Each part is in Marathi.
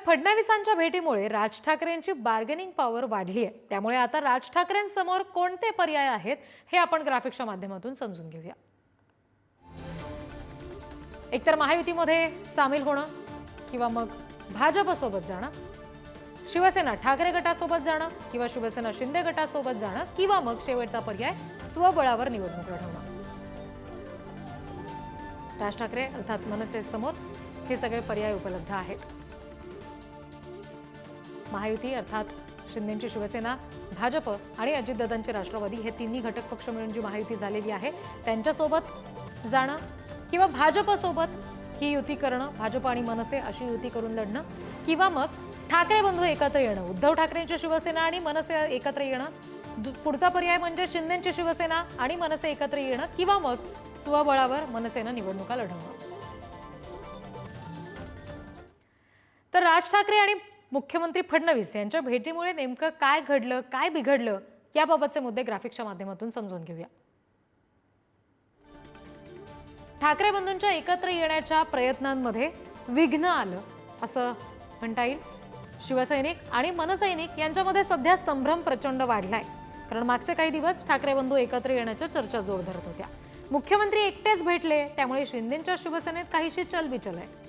फडणवीसांच्या भेटीमुळे राज ठाकरेंची बार्गेनिंग पॉवर वाढली आहे। त्यामुळे आता राज ठाकरेंसमोर कोणते पर्याय आहेत हे आपण ग्राफिक्सच्या माध्यमातून समजून घेऊया। एकतर महायुतीमध्ये सामील होणं किंवा मग भाजपसोबत जाणं, शिवसेना ठाकरे गटासोबत जाणं किंवा शिवसेना शिंदे गटासोबत जाणं किंवा मग शेवटचा पर्याय स्वबळावर निवडणूक लढवणं। राज ठाकरे अर्थात मनसे समोर हे सगळे पर्याय उपलब्ध आहेत। महायुती अर्थात शिंदेची शिवसेना, भाजप आणि अजितदादांची राष्ट्रवादी हे तिन्ही घटक पक्ष मिळून जी महायुती झालेली आहे त्यांच्यासोबत जाणं किंवा भाजपसोबत ही युती करणं, भाजप आणि मनसे अशी युती करून लढणं किंवा मग ठाकरे बंधू एकत्र येणं, उद्धव ठाकरेंची शिवसेना आणि मनसे एकत्र येणं। पुढचा पर्याय म्हणजे शिंदेची शिवसेना आणि मनसे एकत्र येणं किंवा मग स्वबळावर मनसेनं निवडणुका लढवणं। तर राज ठाकरे आणि मुख्यमंत्री फडणवीस यांच्या भेटीमुळे नेमकं काय घडलं, काय बिघडलं याबाबतचे मुद्दे ग्राफिक्सच्या माध्यमातून समजून घेऊया। ठाकरे बंधूंच्या एकत्र येण्याच्या प्रयत्नांमध्ये विघ्न आलं असं म्हणता येईल। शिवसैनिक आणि मनसैनिक यांच्यामध्ये सध्या संभ्रम प्रचंड वाढलाय, कारण मागचे काही दिवस ठाकरे बंधू एकत्र येण्याच्या चर्चा जोर धरत होत्या। मुख्यमंत्री एकटेच भेटले त्यामुळे शिंदेच्या शिवसेनेत काहीशी चलबिचल आहे।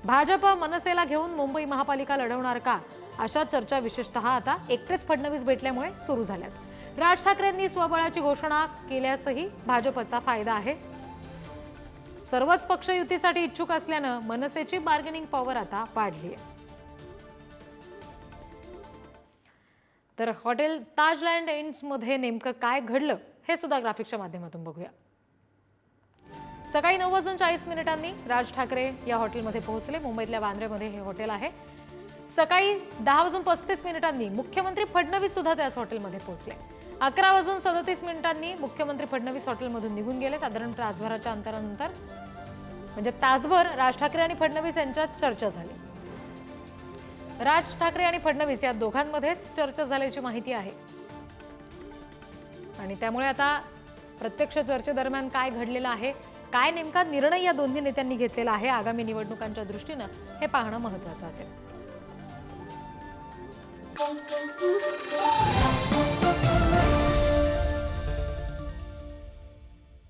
भाजप मनसेला घेऊन मुंबई महापालिका लढवणार का अशा चर्चा विशेषतः आता एकटेच फडणवीस भेटल्यामुळे सुरू झाल्यात। राज ठाकरेंनी स्वबळाची घोषणा केल्यासही भाजपचा फायदा आहे। सर्वच पक्ष युतीसाठी इच्छुक असल्यानं मनसेची बार्गेनिंग पॉवर आता वाढली आहे। तर हॉटेल ताजलँड एंड्स मध्ये नेमकं काय घडलं हे सुद्धा ग्राफिक्सच्या माध्यमातून बघूया। सकाळी 9:40 राज ठाकरे या हॉटेलमध्ये पोहोचले। मुंबईतल्या वांद्र्यामध्ये हे हॉटेल आहे। सकाळी 10:35 मुख्यमंत्री फडणवीस सुद्धा त्याच हॉटेलमध्ये पोहोचले। 11:37 मुख्यमंत्री फडणवीस हॉटेलमधून निघून गेले। साधारण तासभराच्या अंतरानंतर म्हणजे तासभर राज ठाकरे आणि फडणवीस यांच्यात चर्चा झाली। राज ठाकरे आणि फडणवीस या दोघांमध्येच चर्चा झाल्याची माहिती आहे आणि त्यामुळे आता प्रत्यक्ष चर्चेदरम्यान काय घडलेलं आहे, काय नेमका निर्णय या दोन्ही नेत्यांनी घेतलेला आहे आगामी निवडणुकांच्या दृष्टीने हे पाहणं महत्त्वाचं असेल।